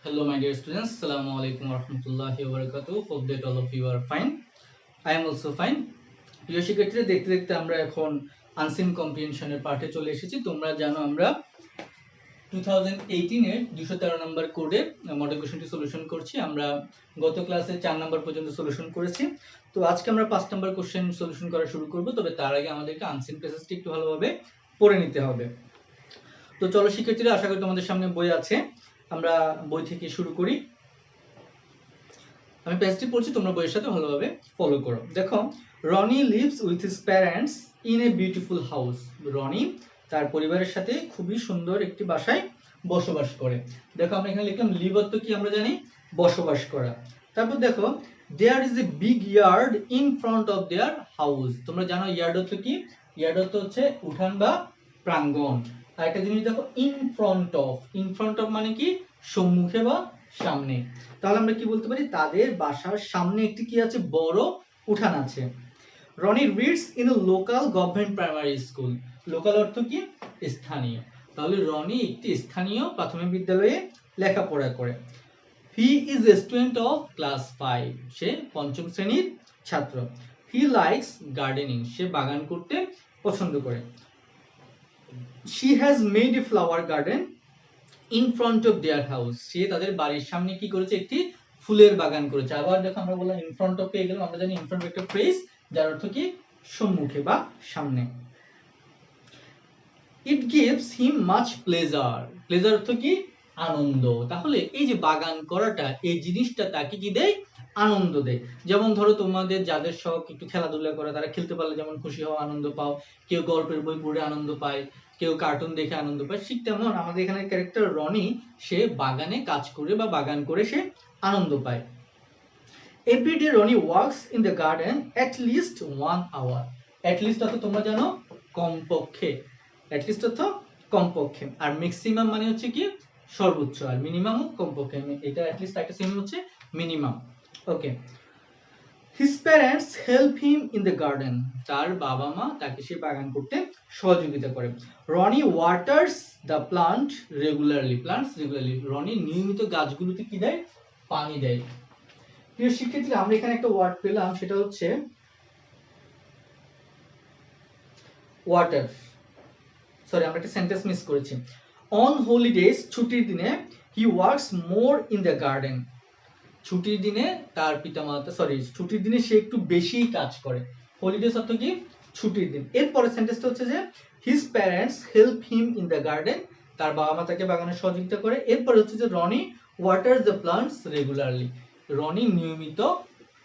Hello, my dear students. Assalamu alaikum warahmatullahi wabarakatuh. Hope that all of you are fine. I am also fine. প্রিয় শিক্ষার্থীরা, দেখতে দেখতে আমরা এখন unseen কম্প্রিহেনশনের পাঠে চলে এসেছি। তোমরা জানো আমরা 2018 এর 213 নম্বর কোডে মডেল কোশ্চেনটি সলিউশন করছি। আমরা গত ক্লাসে 4 নম্বর পর্যন্ত সলিউশন করেছি। তো আজকে আমরা 5 নম্বর কোশ্চেন সলিউশন করা শুরু করব। তবে তার আগে আমাদেরকে আনসিন প্যাসেজটি একটু ভালোভাবে পড়ে নিতে হবে। তো চলো শিক্ষার্থীরা, আশা করি তোমাদের সামনে বই আছে। আমরা বই থেকে শুরু করি। আমি পেজটি পড়ছি, তোমরা বইয়ের সাথে ভালোভাবে ফলো করো। দেখো, Roni lives with his parents in a beautiful house. Roni তার পরিবারের সাথে খুবই সুন্দর একটি বাসায় বসবাস করে। দেখো, আমরা এখানে লিখলাম লিভ অর্থ কি আমরা জানি, বসবাস করা। তারপর দেখো, there is a big yard in front of their house. তোমরা জানো ইয়ার্ড অর্থ কি? ইয়ার্ড অর্থ হচ্ছে উঠান বা প্রাঙ্গণ। আর একটা জিনিস দেখো, in front of. In front of মানে কি? সম্মুখে বা সামনে। তাহলে আমরা কি বলতে পারি? তাদের বাসার সামনে একটি কি আছে? বড় উঠান আছে। Roni reads in a local government primary school. Local অর্থ কি? স্থানীয়। তাহলে রনি একটি স্থানীয় প্রাথমিক বিদ্যালয়ে লেখাপড়া করে। He is a student of class 5। সে পঞ্চম শ্রেণীর ছাত্র। He likes gardening. সে বাগান করতে পছন্দ করে। She has made a flower garden in front of their house. সে তাদের বাড়ির সামনে কি করেছে? একটি ফুলের বাগান করেছে। আবার দেখো, আমরা বললাম ইন ফ্রন্ট অফ পেয়ে গেলাম। আমরা জানি ইন ফ্রন্ট একটা ফ্রেজ যার অর্থ কি? সম্মুখে বা সামনে। It gives him much pleasure. Pleasure অর্থ কি? আনন্দ। তাহলে এই যে বাগান করাটা, এই জিনিসটা তাকে কি দেয়? আনন্দ দেয়। যেমন ধরো, তোমাদের যাদের শখ একটু খেলাধুলা করা, তারা খেলতে পারলে যেমন খুশি হওয়া, আনন্দ পাও। কেউ গল্পের বই পড়ে আনন্দ পায়, কেউ কার্টুন দেখে আনন্দ পায়। ঠিক তেমন আমাদের এখানে ক্যারেক্টার রনি, সে বাগানে কাজ করে বা বাগান করে সে আনন্দ পায়। Everyday Roni works in the garden at least 1 hour. At least অর্থ তোমরা জানো কমপক্ষে। অ্যাট লিস্ট অর্থ কমপক্ষে। আর ম্যাক্সিমাম মানে হচ্ছে কি? সর্বোচ্চ। আর মিনিমাম কমপক্ষে। এটা অ্যাট লিস্ট একটা সেম হচ্ছে minimum. Okay. His parents help him in the garden. তার বাবা মা তাকে সে বাগান করতে সহযোগিতা করে। Roni waters the plant regularly. Plants regularly. Roni নিয়মিত গাছগুলোতে কি দেয়? পানি দেয়। প্রিয় শিক্ষার্থীরা, আমরা এখানে একটা ওয়ার্ড পেলাম, সেটা হচ্ছে ওয়াটার। সরি, আমরা একটা সেন্টেন্স মিস করেছি। অন হলিডেজ, ছুটির দিনে, he works more in the garden. ছুটির দিনে তার পিতামাতা, ছুটির দিনে সে একটু বেশি কাজ করে। হলিডেজ অর্থ কি? ছুটির দিন। এরপরে সেন্টেন্সটা হচ্ছে যে his parents help him in the garden. তার বাবা মা তাকে বাগানে সহযোগিতা করে। এরপরে হচ্ছে যে Roni waters the plants regularly. Roni নিয়মিত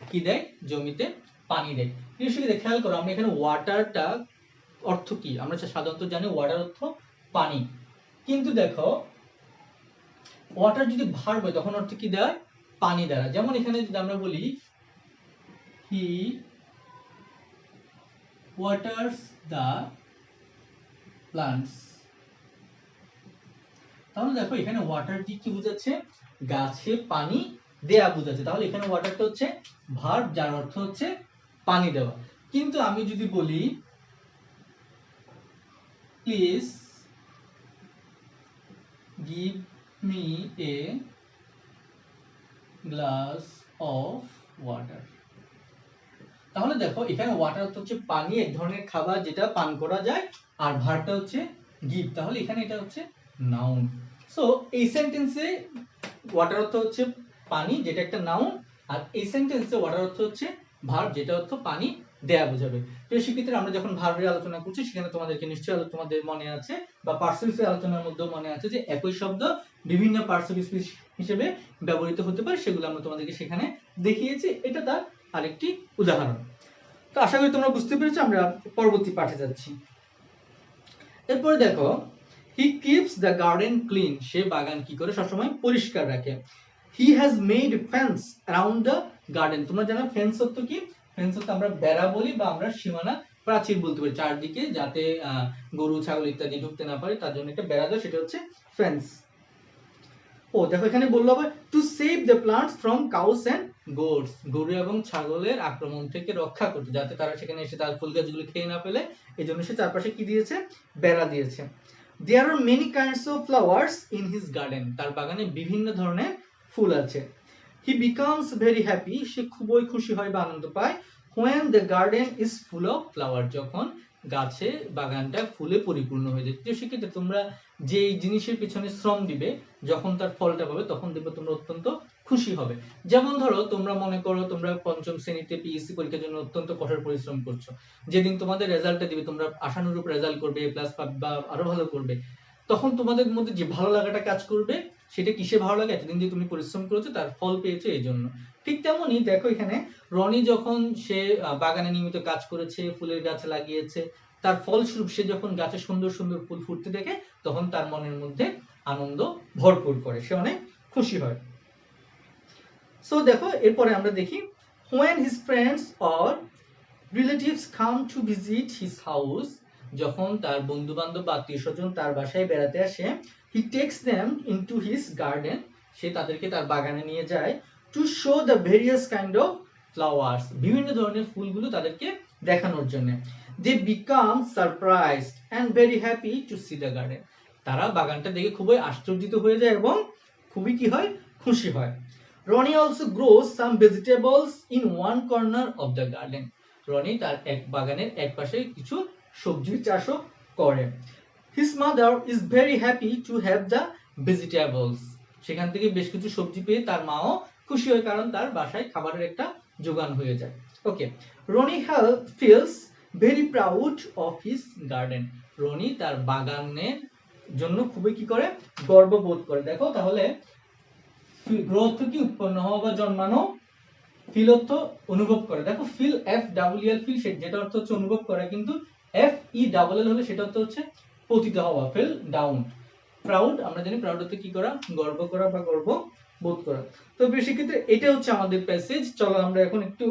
কি দেয়? জমিতে পানি দেয়। নিশ্চয়ই খেয়াল করো, আমরা এখানে ওয়াটারটা অর্থ কি? আমরা সাধারণত জানি ওয়াটার অর্থ পানি। কিন্তু দেখো, ওয়াটার যদি ভার্ব হয় তখন অর্থ কি দেয়? পানি দ্বারা। যেমন এখানে যদি আমরা বলি হি ওয়াটার্স দ্য প্লান্টস, তাহলে দেখো এখানে ওয়াটারটি কি বোঝাচ্ছে? গাছে পানি দেয়া বোঝাচ্ছে। তাহলে এখানে ওয়াটারটা হচ্ছে ভার্ব, যার অর্থ হচ্ছে পানি দেওয়া। কিন্তু আমি যদি বলি please give me a glass of water, তাহলে দেখো এখানে ওয়াটার অর্থ হচ্ছে পানি, এক ধরনের খাবার যেটা পান করা যায়। আর ভার্বটা হচ্ছে গিভ। তাহলে এখানে এটা হচ্ছে নাউন। সো এই সেন্টেন্সে ওয়াটার অর্থ হচ্ছে পানি, যেটা একটা নাউন। আর এই সেন্টেন্সে ওয়াটার অর্থ হচ্ছে ভার্ব, যেটা অর্থ পানি দেয়া বোঝাবে। তো সেক্ষেত্রে আমরা যখন ভার্বের আলোচনা করছি, সেখানে তোমাদেরকে নিশ্চয়ই তোমাদের মনে আছে বা পার্সোনাল আলোচনার মধ্যেও মনে আছে যে একই শব্দ বিভিন্ন পার্সোনাল হিসেবে ব্যবহৃত হতে পারে। সেগুলো আমরা তোমাদেরকে সেখানে দেখিয়েছি। এটা তার আরেকটি উদাহরণ। তো আশা করি তোমরা বুঝতে পেরেছো। আমরা পরবর্তী পাঠে যাচ্ছি। এরপরে দেখো, he keeps the garden clean. সে বাগান কি করে? সবসময় পরিষ্কার রাখে। He has made fence around the garden. তোমরা জানো ফেন্স অর্থ কি? ফেন্স অর্থ আমরা বেড়া বলি বা আমরা সীমানা, প্রাচীর বলতে পারি। চারদিকে যাতে গরু ছাগল ইত্যাদি ঢুকতে না পারে, তার জন্য একটা বেড়া দেয়, সেটা হচ্ছে ফেন্স। ও দেখো, এখানে বললো আবার to save the plants from cows and goats. গরু এবং ছাগলের আক্রমণ থেকে রক্ষা করতে, যাতে তারা সেখানে এসে তার ফুল গাছগুলো খেয়ে না ফেলে। এই জন্য সে চারপাশে কি দিয়েছে? বেড়া দিয়েছে। There are many kinds of flowers in his garden. তার বাগানে বিভিন্ন ধরনের ফুল আছে। হি বিকামস ভেরি হ্যাপি, সে খুবই খুশি হয় বা আনন্দ পায়। When the garden is full of flower, যখন গাছে বাগানটা ফুলে পরিপূর্ণ হয়ে যায়। তো সেক্ষেত্রে তোমরা যে জিনিসের পিছনে শ্রম দিবে, যখন তার ফলটা পাবে তখন দেখবে তোমরা অত্যন্ত খুশি হবে। যেমন ধরো তোমরা মনে করো তোমরা পঞ্চম শ্রেণীতে পিএসসি পরীক্ষার জন্য অত্যন্ত কঠোর পরিশ্রম করছো, যেদিন তোমাদের রেজাল্টটা দিবে তোমরা আশানুরূপ রেজাল্ট করবে, এ প্লাস পাবে বা আরো ভালো করবে, তখন তোমাদের মধ্যে যে ভালো লাগাটা কাজ করবে, সেটা কিসে ভালো লাগে, এতদিন যে তুমি পরিশ্রম করেছো তার ফল পেয়েছো এই জন্য। ঠিক তেমনই দেখো এখানে রনি যখন সে বাগানে নিয়মিত কাজ করেছে, ফুলের গাছ লাগিয়েছে, তার ফলস্বরূপ সে যখন গাছে সুন্দর সুন্দর ফুল ফুটতে দেখে তখন তার মনের মধ্যে আনন্দ ভরপুর করে, সে অনেক খুশি হয়। সো দেখো এরপরে আমরা দেখি, when his friends or relatives come to visit his house, যখন তার বন্ধু বান্ধব বা আত্মীয় স্বজন তার বাসায় বেড়াতে আসে, he takes them into his garden, সে তাদেরকে তার বাগানে নিয়ে যায়, to show the various kind of flowers, বিভিন্ন ধরনের ফুলগুলো তাদেরকে দেখানোর জন্য। they become surprised and very happy to see the garden, তারা বাগানটা দেখে খুবই আশ্চর্যিত হয়ে যায় এবং খুবই কি হয়, খুশি হয়। Roni also grows some vegetables in one corner of the garden, Roni তার এক বাগানের এক পাশে কিছু সবজির চাষও করে। His mother is very happy to have the vegetables, সেখান থেকে বেশ কিছু সবজি পেয়ে তার মাও খুশি হয়, কারণ তার বাসায় খাবারের একটা যোগান হয়ে যায়। ওকে, Roni feels very proud of his garden, Roni তার বাগানের জন্য খুবই কি করে, গর্ববোধ করে। দেখো তাহলে গ্রো অর্থ কি, উৎপন্ন হওয়া বা জন্মানো, ফিল অর্থ অনুভব করে। দেখো feel, F double L feel, যেটা অর্থ হচ্ছে অনুভব করা, কিন্তু এফ ই ডাবল এল হলে সেটা অর্থ হচ্ছে পতিত হওয়া, ফিল ডাউন। প্রাউড, আমরা জানি প্রাউড অর্থ কি করা, গর্ব করা বা গর্ব বোধ করা। তো সেক্ষেত্রে এটা হচ্ছে আমাদের প্যাসেজ। চলো আমরা এখন একটু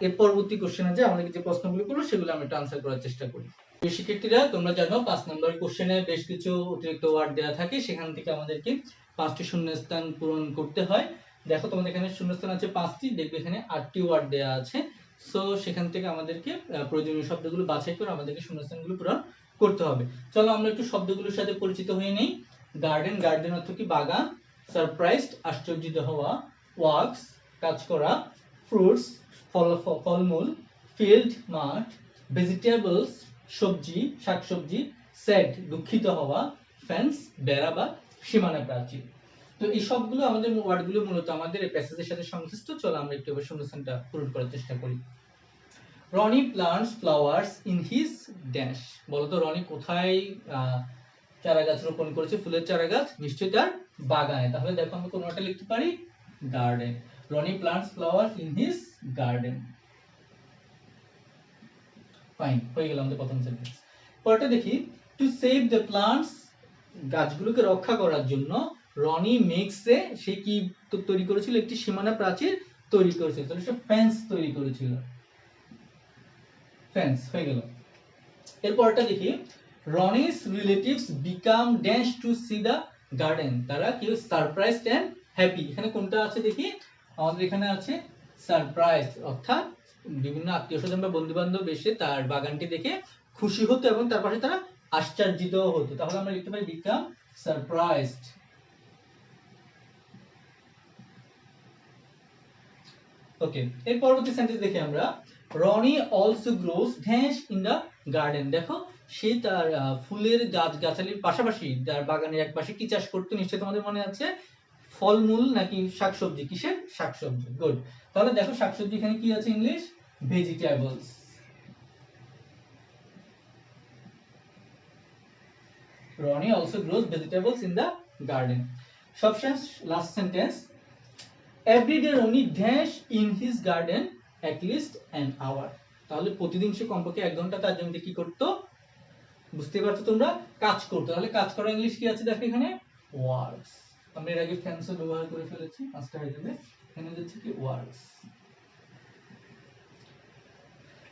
এর পরবর্তী কোশ্চেনে যাই, আমাদের যে প্রশ্নগুলো করলো সেগুলো আমরা একটু আনসার করার চেষ্টা করি। শিক্ষার্থীরা তোমরা জানো 5 নম্বর কোশ্চেনে বেশ কিছু অতিরিক্ত ওয়ার্ড দেওয়া থাকে, সেখান থেকে আমাদেরকে 5টি শূন্যস্থান পূরণ করতে হয়। দেখো তোমাদের এখানে শূন্যস্থান আছে 5টি, দেখবে এখানে 8টি ওয়ার্ড দেওয়া আছে। সো সেখান থেকে আমাদেরকে প্রয়োজনীয় শব্দগুলো বাছাই করে আমাদেরকে শূন্যস্থানগুলো পূরণ করতে হবে। চলো আমরা একটু শব্দগুলোর সাথে পরিচিত হয়ে নেই। গার্ডেন, গার্ডেন অর্থ কি বাগান। সারপ্রাইজড, আশ্চর্যিত হওয়া। ওয়ার্কস, কাজ করা। ফ্রুটস, ফলমূল। ফিল্ড, মাঠ। ভেজিটেবলস, সবজি, শাকসবজি। স্যাড, দুঃখিত হওয়া। ফেন্স, বেড়া বা সীমানা প্রাচীর। তো এই সবগুলো আমাদের ওয়ার্ডগুলো মূলত আমাদের এই প্যাসেজের সাথে সংশ্লিষ্ট। চলো আমরা একটু এবার শূন্যস্থানটা পূরণ করার চেষ্টা করি। Roni plants flowers in his dash, বলতো রনি কোথায় চারা গাছ রোপণ করেছে, ফুলের চারা গাছ, নিশ্চয়ই তার বাগানে। তাহলে দেখো আমরা কোন একটা লিখতে পারি, garden. Roni plants flowers in his garden. Fine, হয়ে গেল আমাদের প্রথম সেন্টেন্স। পরেরটা দেখি, টু সেভ দ্য প্লান্টস, গাছগুলোকে রক্ষা করার জন্য রনি মেক্সে, সে কি তৈরি করেছিল, একটি সীমানা প্রাচীর তৈরি করেছিল, তাহলে সে ফেন্স তৈরি করেছিল। ফেন্স হয়ে গেল। এরপরটা দেখি, Roni's relatives become dash to see the garden, তারা কি সারপ্রাইজড এন্ড হ্যাপি। এখানে কোনটা আছে দেখি, আমাদের এখানে আছে সারপ্রাইজ, অর্থাৎ বিভিন্ন আত্মীয়স্বজন বা বন্ধু বান্ধব এসে তার বাগানটি দেখে খুশি হতো এবং তার পাশে তারা আশ্চর্যিত হতো। তাহলে আমরা লিখতে পারি বিকাম সারপ্রাইজড। ওকে, এর পরবর্তী সেন্টেন্স দেখি আমরা, Roni also grows dash in the garden. দেখো সে তার ফুলের গাছগাছালির পাশাপাশি তার বাগানের এক পাশে কি চাষ করতো, নিশ্চয়ই তোমাদের মনে আছে, ফলমূল নাকি শাকসবজি, কিসের, শাকসবজি। গুড, তাহলে দেখো শাকসবজি এখানে কি আছে, English vegetables. Roni also grows vegetables in the garden. সবশেষ last sentence, every day Roni dash in his garden at least an hour. তাহলে প্রতিদিন সে কমপক্ষে 1 ঘন্টা তার জমিতে কি করতো, বুঝতে পারছো তোমরা, কাজ করতো। তাহলে কাজ করা ইংলিশ কি আছে দেখো এখানে, ওয়ার্কস। আমরা এর আগে ফেন্সও ব্যবহার করে ফেলেছি, পাঁচটা হয়ে যাবে। এখানে হচ্ছে কি works.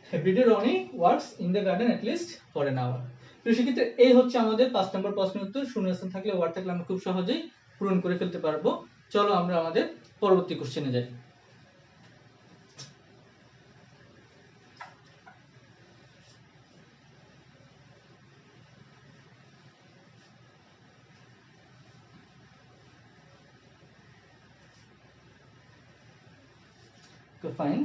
Everyday Roni works in the garden at least for an hour. তো সেক্ষেত্রে এই হচ্ছে আমাদের 5 নম্বর প্রশ্নের উত্তর। শূন্যস্থান থাকলে, ওয়ার্ড থাকলে আমরা খুব সহজেই পূরণ করে ফেলতে পারবো। চলো আমরা আমাদের পরবর্তী কোশ্চেনে যাই। তো ফাইন।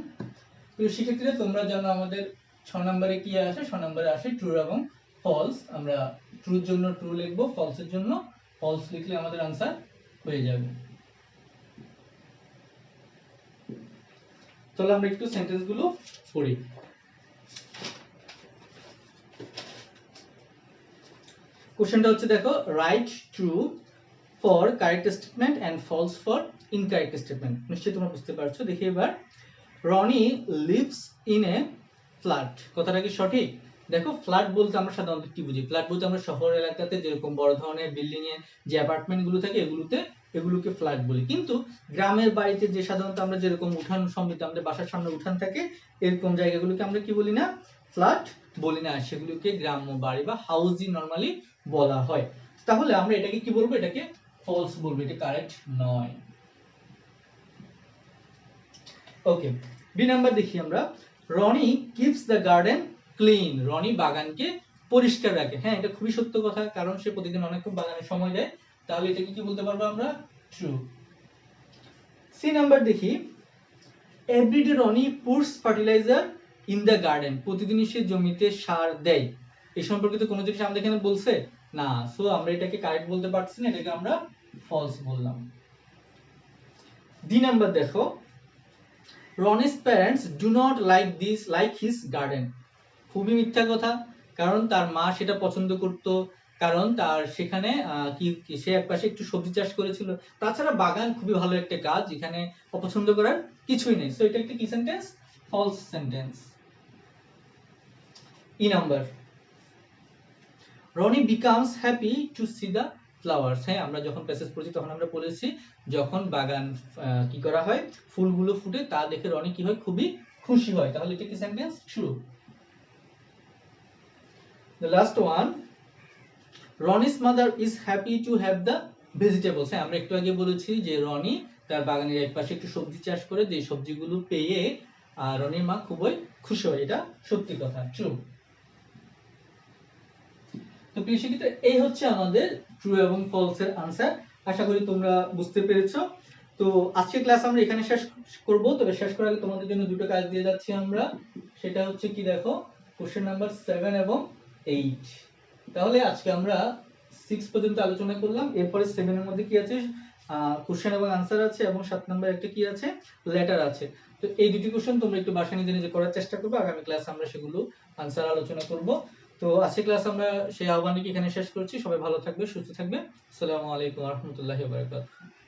তো সেক্ষেত্রে তোমরা জানো আমাদের 6 নম্বরে কি আসে, 6 নম্বরে আসে ট্রু এবং ফলস। আমরা ট্রুর জন্য ট্রু লিখবো, ফলসের জন্য ফলস লিখলে আমাদের आंसर হয়ে যাবে। চলো আমরা একটু সেন্টেন্স গুলো পড়ি। কোশ্চেনটা হচ্ছে দেখো, right true for correct statement and false for incorrect statement. নিশ্চয়ই তোমরা বুঝতে পারছো। দেখি এবার, Roni lives in a flat, কথাটা কি সঠিক? দেখো ফ্ল্যাট বলতে আমরা সাধারণত কি বুঝি? ফ্ল্যাট বলতে আমরা শহর এলাকাতে যেরকম বড় ধরনের বিল্ডিং এ যে অ্যাপার্টমেন্ট গুলো থাকে এগুলোকে ফ্ল্যাট বলি। কিন্তু গ্রামের বাড়িতে যে সাধারণত আমরা যেরকম উঠান সমৃদ্ধ, আমাদের বাসার সামনে উঠান থাকে, এরকম জায়গাগুলোকে আমরা কি বলি না? ফ্ল্যাট বলি না, সেগুলোকে গ্রাম্য বাড়ি বা হাউসই নরমালি বলা হয়। তাহলে আমরা এটাকে কি বলবো? এটাকে ফলস বলবো, এটা কারেক্ট নয়। ওকে, বি নাম্বার দেখি আমরা, Roni keeps the garden clean, Roni বাগানকে পরিষ্কার রাখে। হ্যাঁ, এটা খুবই সত্য কথা, কারণ সে প্রতিদিন অনেকক্ষণ বাগানে সময় দেয়। তাহলে এটাকে কি বলতে পারবো আমরা? ট্রু। সি নাম্বার দেখি, everyday Roni puts fertiliser in the garden, প্রতিদিনই সে জমিতে সার দেয়। এই সম্পর্কিত কোনো জিনিস আমাদের এখানে বলছে না, সো আমরা এটাকে কারেক্ট বলতে পারছি না, এটাকে আমরা ফলস বললাম। ডি নাম্বার দেখো, রনি's parents do not like his garden, খুবই মিথ্যা কথা, কারণ তার মা সেটা পছন্দ করত, কারণ তার সেখানে সে একপাশে একটু সবজি চাষ করেছিল। তাছাড়া বাগান খুবই ভালো একটা কাজ, এখানে অপছন্দ করার কিছুই নেই। সো এটা একটা কি sentence? False sentence. E number, Roni becomes happy to see the flowers, হ্যাঁ আমরা যখন প্যাসেজ পড়ছি তখন আমরা বলেছি যখন বাগান কি করা হয়, ফুলগুলো ফুটে তা দেখে রনি কি হয়? খুবই খুশি হয়। তাহলে এটা কি sentence? True. The last one, Ronnie's mother is happy to have the vegetables, হ্যাঁ আমরা একটু আগে বলেছি যে রনি তার বাগানের একপাশে একটু সবজি চাষ করে, যে সবজিগুলো পেয়ে রনির মা খুবই খুশি হয়। এটা সত্যি কথা, ট্রু। তো প্রিয় শিক্ষার্থী, এই হচ্ছে আমাদের ট্রু এবং ফলস এর आंसर। আশা করি তোমরা বুঝতে পেরেছো। তো আজকের ক্লাস আমরা এখানে শেষ করব। তবে শেষ করার আগে তোমাদের জন্য দুটো কাজ দিয়ে যাচ্ছি আমরা। সেটা হচ্ছে কি দেখো, কোশ্চেন নাম্বার 7 এবং 8। তাহলে আজকে আমরা 6 পর্যন্ত আলোচনা করলাম। এরপরে 7 এর মধ্যে কি আছে? কোশ্চেন এবং आंसर আছে, এবং 7 নাম্বার একটা কি আছে? লেটার আছে। তো এই দুটি কোশ্চেন তোমরা একটু বাসায় নিজে নিজে করার চেষ্টা করবে। আগামী ক্লাসে আমরা সেগুলো आंसर আলোচনা করব। তো আজকের ক্লাস আমরা সেই আহ্বানটি এখানে শেষ করছি। সবাই ভালো থাকবে, সুস্থ থাকবে। আসসালামু আলাইকুম ওয়া রাহমাতুল্লাহি ওয়া বারাকাতুহু।